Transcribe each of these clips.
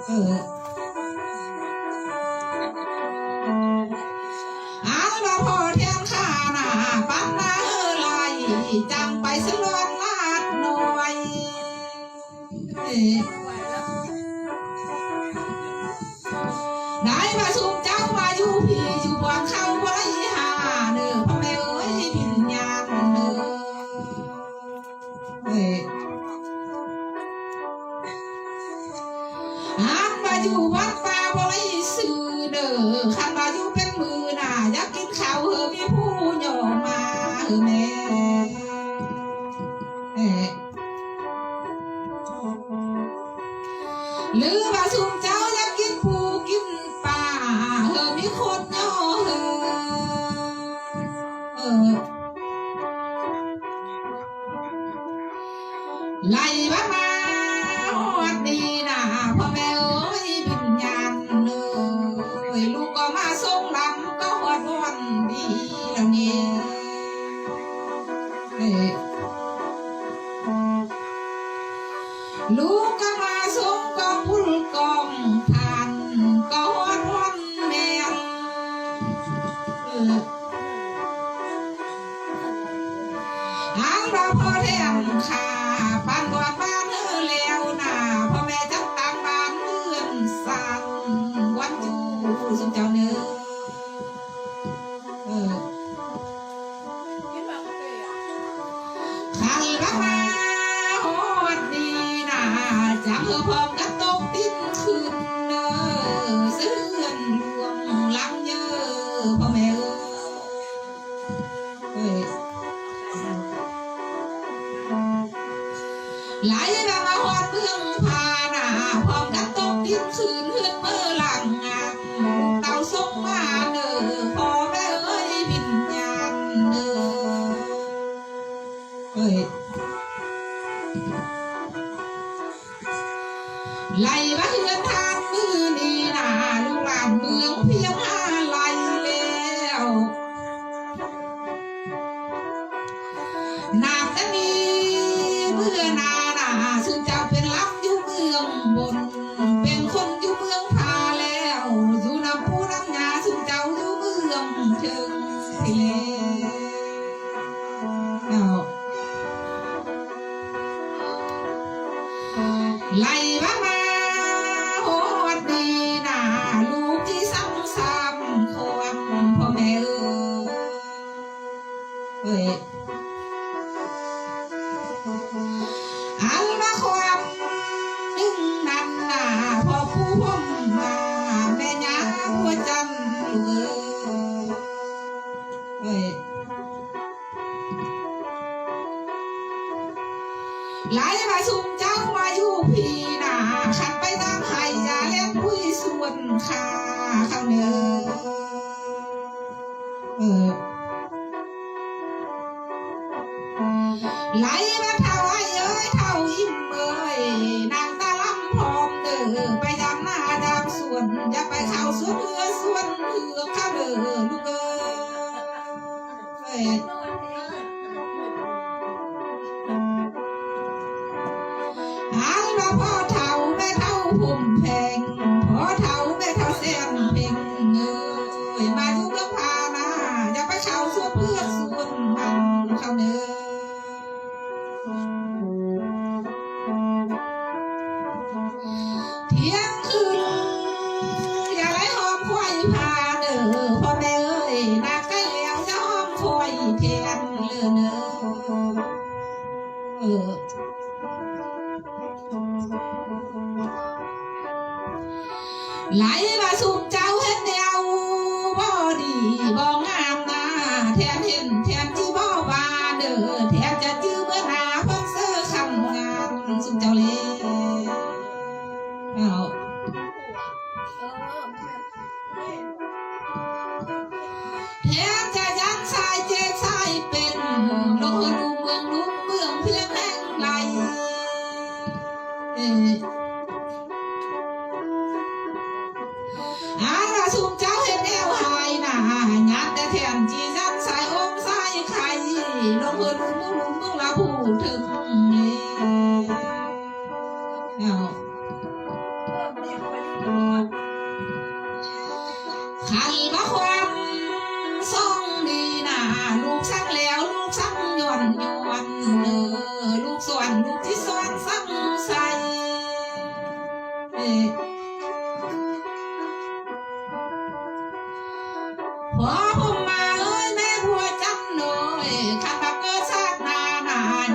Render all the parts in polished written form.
เราพอเทียนข้าหน้าปันนาไหลจังไปสลวนลาดหน่อยได้มาสุขเจ้ามาอยู่พี่อยู่บนเขาบนหาเนื้อพ่อแม่เอ้ยพิญญาเนื้อหันมาอยู่วัดป่าบริสุทธิ์เด้อขันมาอยู่เป็นมือหน้าอยากกินข้าวเฮอมีผู้หย่อมาเฮอแม่หรือว่าสุขเจ้าอยากกินปูกินปลาเฮอมีคนย่อเฮอไล่บ้ามาฮอดดีนะพ่อแม่เอ้ยพิญญาเอ้ยลูกก็มาส่งลำก็ฮอดวันดีแล้วเนี่ยลูกก็มาส่งก็พุ่งกองทานก็ฮอดวันแม่หางเราพอแทนข้าบ้านก่อนบ้านแล้วนะพ่อแม่จังต่างบ้านเลื่อนสั่นวันจูสมเจ้าเนื้อขันรักมาฮอดดีนะจังเพื่อพร้อมกันตกดิ้นขึ้นเนอเสื่อนลวงลำเยอะพ่อแม่ไหลมาฮอดเมืองพานาพร้อมกันตกดิ้นขึ้นเฮือนเมื่อหลังงานเต่าส่งมาเนอพ่อแม่เอ้ยวิญญาณเนอไหลมาเฮือนทางมือนี่นาลูกหลานเมืองเพียงหาไหลแล้วน้ำนั้นมีเมื่อนาซึ่งเจ้าเป็นลับอยู่เมืองบนเป็นคนอยู่เมืองพาแล้วอยู่น้ำผู้น้ำยาซึ่งเจ้าอยู่เมืองเชิงสิแล้วไล่มาฮอดดีนะลูกที่ซ้ำความพ่อแม่เอ้ยอันละความนึ่งนั่นน่ะพอผู้พ่อมาแม่ยาหัวจันเอ้ยไหลมาสุ่มเจ้ามาอยู่พี่น่ะขันไปตามไห้ยาเล่นคุยส่วนขาข้างเนื้อไหลมาเท่าไอ้เอ้ยเท่าอิ่มเอ้ยนางตาลำพร้อมเด้อไปยามหน้าดามส่วนอย่าไปเข้าสวนเหือส่วนเหือข้าเด้อลูกเอ้ยหางมาพ่อเท่าแม่เท่าผมแพงพ่อเท่าแม่เท่าแสนเพ่งเอ้ยมาอยู่เมืองพานาอย่าไปเข้าสวนเหือส่วนมันข้าเด้อเที่ยงคืนอย่าไหลหอมควายพาเด้อพ่อแม่เอ้ยนักใกล้แล้วจะหอมควายเทียนเลือเนอไหลมาสุ่มเจ้าเห็นแนวบ่ดีบ่งามนะแทนเห็นแทนที่บ่ว่าเด้อแทนจะจื้อเมื่อนาเพิ่งเสื้อคำงานสุ่มเจ้าเลยแทนจะยันสายเจ๊สายเป็นลงดูเมืองลุ้มเมืองเพียงแห่งไรสุขเจ้าเห็นแนวหายหน้าหยาดแต่แทนจีจันสายอมสายไข่ลงเพื่อนลุงละพูดถึงนี่ ขันมาความซ่องดีนาลูกสั่งแล้วลูกสั่งย้อนลูกส่วนลูกที่ส่วนสั่งใส่พอผมมาเอ้ยแม่บัวจังหน่อยขันมาเกิดชาตินา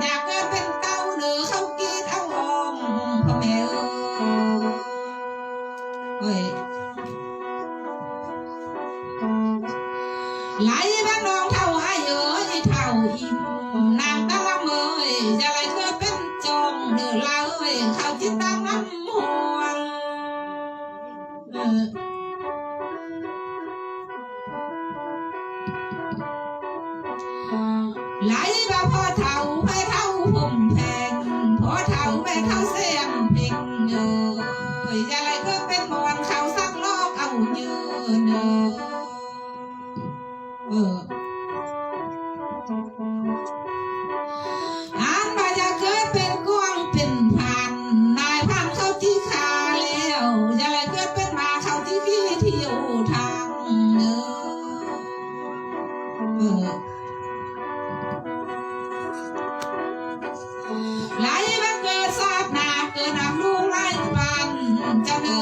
อยากเกิดเป็นเต้าเนื้อเขากินเอาอมพ่อแม่เอ้ยไหลบ้านน้องเท่าไอ้เอ้ยเท่าอิ่มนางตะละเมยจะไหลเกิดเป็นจงเดือลาเอ้ยเขาจิตตั้งน้ำห่วงไหลบ้าพ่อเท่าไปเท่าผมแพงพ่อเท่าแม่เท่าเสียงเพ่งเอ้ยจะไหลเกิดเป็นมอนเขาสักลอกเอาเยืนอันว่าจะเกิดเป็นกวางเป็นพันนายพันเขาที่ขาแล้วจะเลยเกิดเป็นมาเขาที่ขี้เที่ยวทางไหลมาเกิดซาบนาเกิดน้ำลูกไหลปันจะเนอ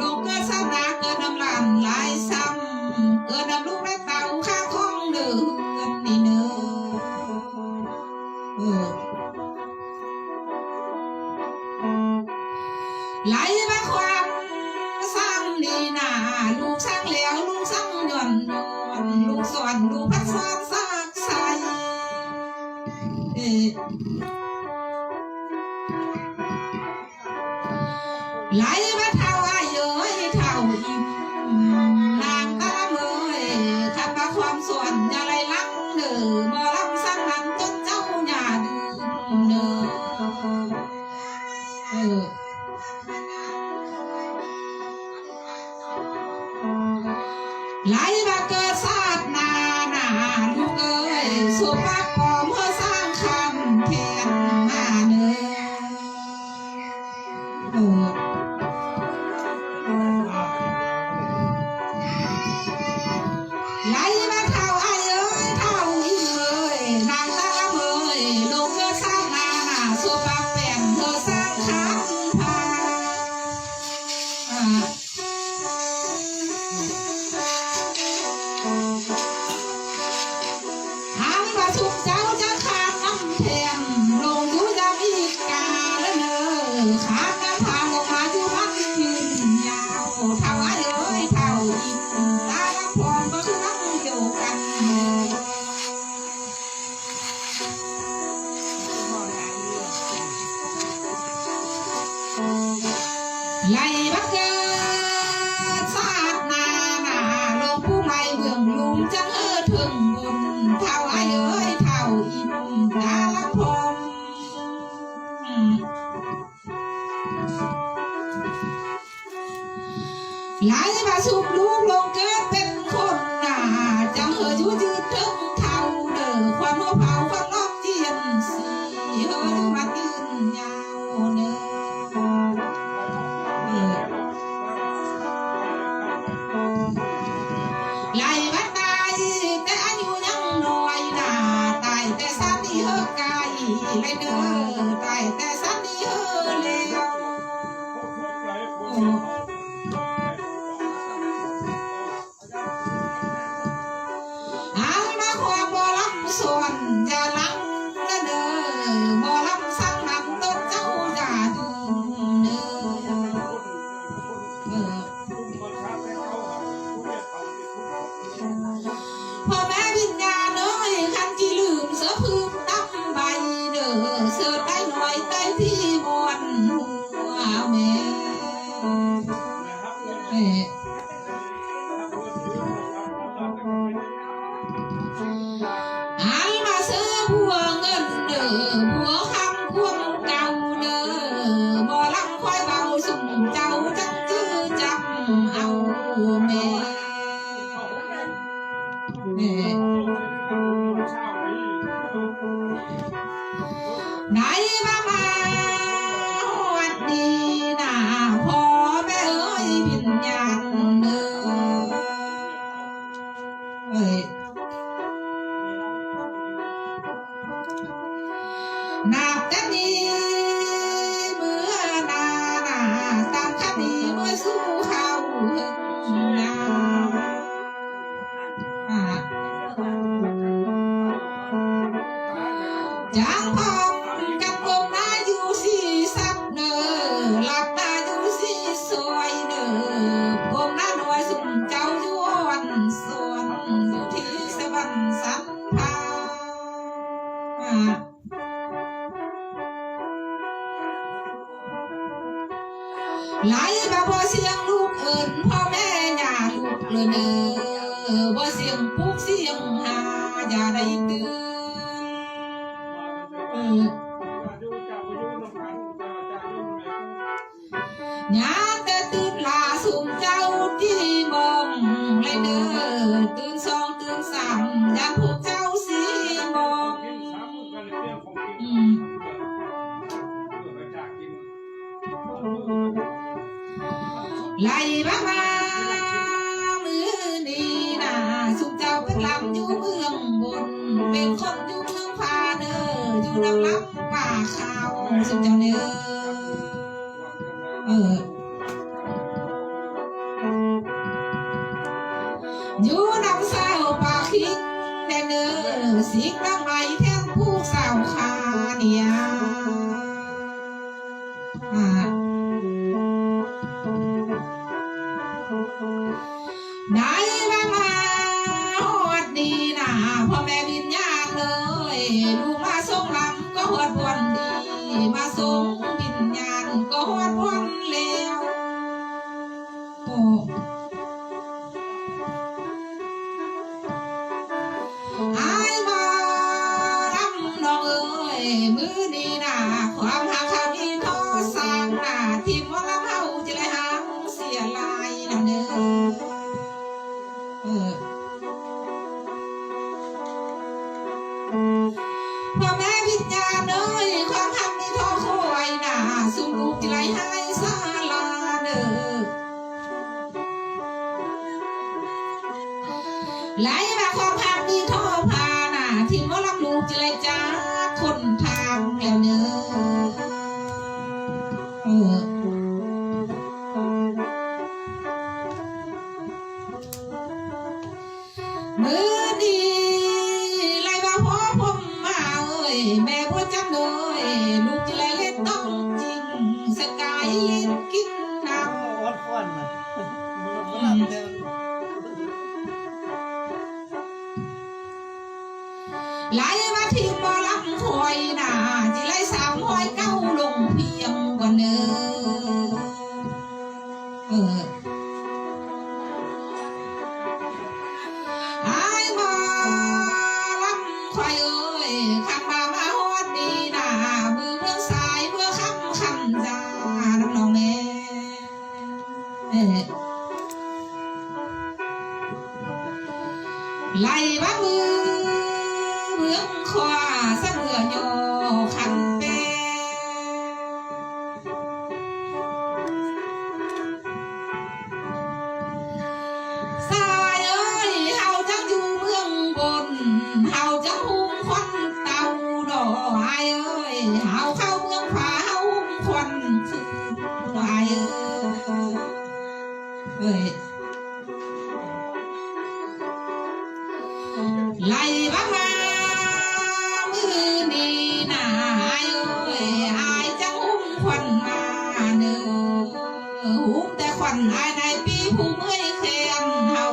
ลงเกิดซาบนาเกิดน้ำหลานไหลซ้ำเกิดน้ำลูกไหลเต่าข้างห้องเดือนนี่เนอไหลมาความสั่งนี่นาลูกสั่งแล้วลูกสั่งย่อนลูกสอนลูกพัดสอนซากใสไหลมาเท่าไอ้เอ้ยเท่าอิ่มนางตาเมยทำมาความส่วนอย่าไรลังเด้อบ่ลำสั่งนั้นจนเจ้าหน้าดื้อเด้อไหลมาเกิดชาตินาลูกเอ้ยสุภาพปอมเพื่อสร้างคำแทนมาเนื้อไหลมาเท่าไอ้เอ้ยเท่าอีเอ้ยนางตาละเมยลูกเกิดชาตินาสุภาพแป่งเธอสร้างคำพาทุกเจ้าจะขาดน้ำเทียมลงอยู่ดำอีกกาแล้วเนอขาดน้ำพาลงมาอยู่พันยืนยาวเท่าไอ้เอ้ยเท่าอิ่มตาละพรก็คือน้ำเดียวกันไหลบักเกิดชาตินาลงผู้ไม่เบื้องลุมจังถึงบุญเท่าไอ้เอ้ยเท่าอิ่มตาละพรไหลมาสุกลูกลงเกิดเป็นคนจังอยู่ยืนถึงเท่าเด้อความหัวเผาความนอกเจียนสีมายืนยาวเด้อไหลมาตายแต่อายุยังน้อยตายแต่สามีกายเลยเด้อตายแต่สามีแล้วอันมาความบ่ลำส่วนจะลังเด้อบ่ลำสั่งนำต้นเจ้าด่าดูเด้อพ่อแม่วิญญาณเอ้ยคันที่ลืมเสือพึ่งตั้งใบเด้อเสือได้หน่อยได้ที่มวนหัวแม่อันมาซื้อบัวเงินเด้อบัวคำควงเก่าเด้อบ่ลำค่อยเบาสุ่มเจ้าจังจื้อจำเอาแม่ไหนมาวัดดีพอแม่เอ้ยวิญญาณ เสียงลูกเอิญพ่อแม่อย่าลูกเลยเด้อบ่เสียงปลุกเสียงหาอย่าได้ตื่นอย่าแต่ตื่นลาสุ่มเจ้าที่มองเลยเด้อตื่นสองตื่นสามอย่าพวกเจ้าสีมองไล่มามือนี้นะสุขเจ้าเป็นลำอยู่เมืองบนเป็นคนอยู่เมืองพาเด้ออยู่น้ำลับป่าขาวสุขเจ้าเด้ออยู่น้ำสาวป่าคิงแน่เด้อสิงน้ำไหลแทนผู้สาวคาเนี่ยได้มาฮอดดีนะพ่อแม่วิญญาณเลยลูกมาส่งลำก็ฮอดวันดีมาส่งวิญญาณก็ฮอดวันแล้วโอ้อายมาลำน้องเอ้ยมือนี้นะความหักเขามีทอสร้างหน้าที่มองลำเฮาจะได้หางเสียลายนำเด้อพ่อแม่วิญญาณเอ้ยความทำมีท้อคอยหนาสู่ลูกที่ไรให้สาลาเด้อไหลมาความทำมีท้อพาหนาที่มอลำลูกที่ไรจ้าคนทางแล้วเด้อมือดีไล่มาพ่อผมมาเอ้ยแม่พ่อจำเลยลูกที่ไรเล่นต้องจริงสกายเล่นกินน้ำวัดฟันนะไหลมาที่บอลำคอยหนาที่ไรสาวห้อยเก้าลงเพียงกว่าเนื้ออายมาลำคอยเอ้ยขับมาฮอดดีหนามือเมืองสายเมื่อค่ำจ้าน้องแม่ไล่มามือเมืองขวาเสมอโยขันเปสายเอ้ยเฮาจังอยู่เมืองบนเฮาจังหุ้มควันเต่าดอกไอ้เอ้ยเฮาเข้าเมืองผาเฮาหุ้มควันคือไอ้เอ้ยไล่บ้ามามือนี้นะอายเอ้ยอายจังหุ้มควันมาเด้อหุ้มแต่ควันอายในปีผู้เมื่อยแขนเฮา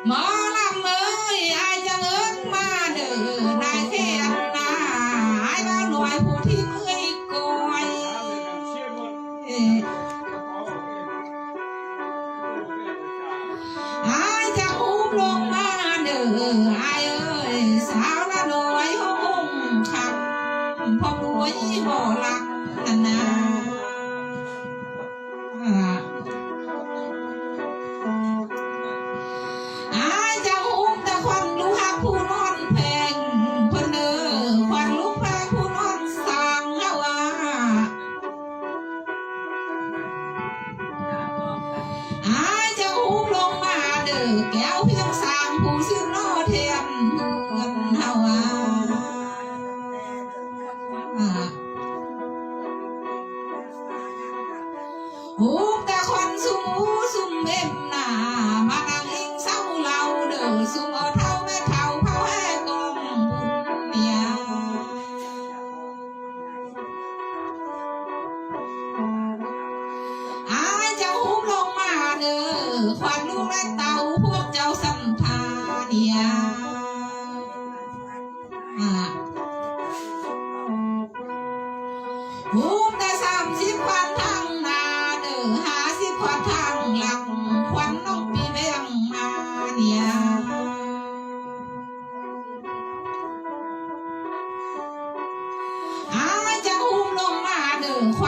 หมอลำเอ้ยอายจังเอิ้นมาเด้อนายแขนนาอายมาหน่วยผู้ที่เมื่อยกอยอายจะอุ้มลงมาเด้ออายเอ้ยสาวละน้อยห้องคำพอรวยบ่รักนั่นนะอายจะอุ้มแต่ควันลูกหักผู้นอนแพงเพิ่นเด้อควันลูกแพงผู้นอนสั่งเฮาอายจะอุ้มลงมาเด้อแก้วเพียงสามผู้ซื้อนอเทียนเงินเฮา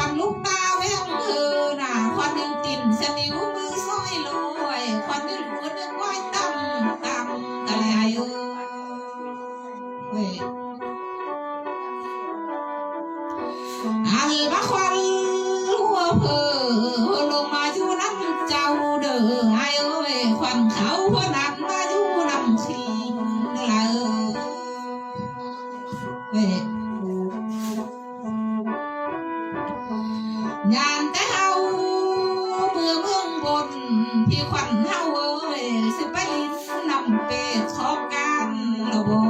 ำลูกตาแววน่ะควันหนึ่งติ่นสนิ้วมือซ้อยลอยควันหนึ่งหัวหนึ่งไหวต่ำต่ำอะไรเว้ยอันว่าควันหัวเพอลงมาอยู่น้ำเจ้าเด้อไอ้เอ้ยควันเขาพนัดมาอยู่น้ำชีละเว้ยงานแต่เฮาเมืองบนพี่ควันเฮาเอ้ยสิไปลิ้นนำเป็ดชอบกันละบ่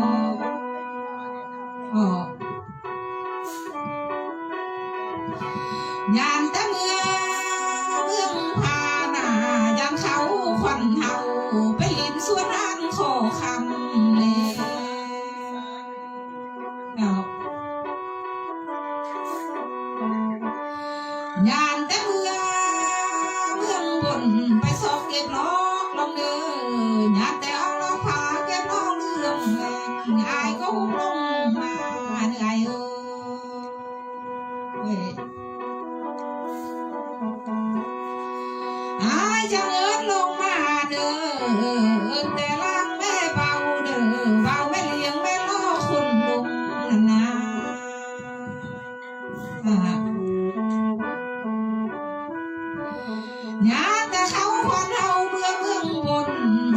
งานแต่เมืองพาหน้ายามเขาควันเฮาไปลิ้นสวนอันขอคำเลยงานแต่เมืองบนไปสอบเก็บล้อลงเด้องานแต่เอาล้อพาเก็บล้อเรื่องอายก็หุ้มลงมาเหนื่อยเอ้ยอายจะเอิ้นลงมาเด้อแต่ล่างแม่เบาเด้อเบาแม่เลี้ยงแม่ล้อคนลงนะญาแต่เขาควันเฮาเมืองบน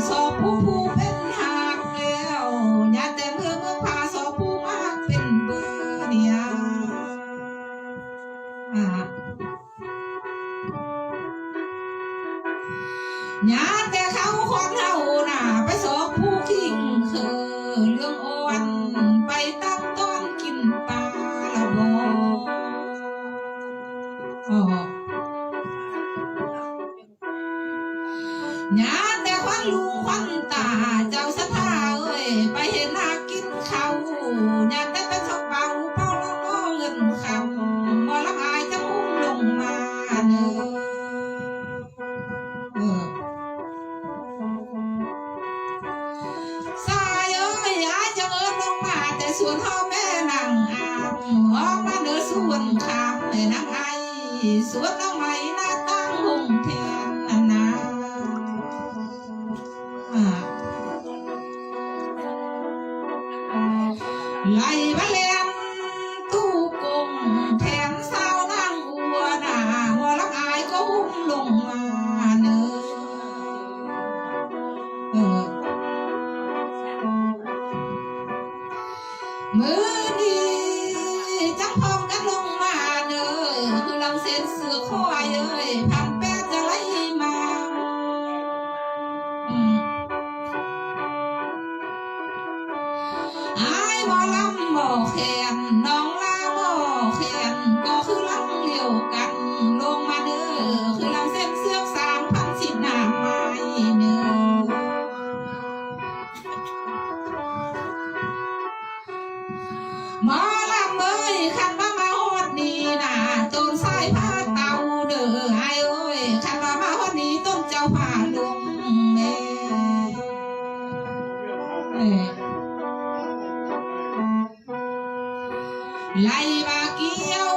สอบผู้เป็นหักแล้วญาแต่เมืองพาสอบผู้มากเป็นเบอร์เนี่ยญาแต่เขาควันเฮาน่ะไปสอบผู้ขิงคือเรื่องอ่อนไปตั้งต้นกินปลาละบ่ญาแต่ควันลุงควันตาเจ้าสะท้าเอ้ยไปเห็นนากินข้าวญาแต่ไปสอบเบาเป้าลงก็เงินคำบ่ละอายจะมุ่งลงมาเนอสายเอ้ยอายจะเอิ้นลงมาแต่ส่วนเฮาแม่นางอามออกมาเนื้อส่วนคำแม่นางไอสวนน้องไม้หน้าตั้งหงแทนนาไล่มาเลียนตู้กงแทนสาวนางอัวน่ะหมอลักอายก็หุ้มลงมาเนมือนี้จังพร้อมกันลงมาเนอคือลังเส้นเสือคอยเอ้ยพันแปดจะไล่มาอายหมอลำหมอแขนน้องลาหมอแขนก็คือลังเดียวกันลงมาเด้อคือลังเส้นเสือก3,010หน้าไม้เนอหมอลำเอ้ยคันมาฮอดนี้น่ะต้นสายผ้าเต่าเด้อไอ้เอ้ยคันมาฮอดนี้ต้นเจ้าผ้าลงแม่ไล่บาเกี้ยว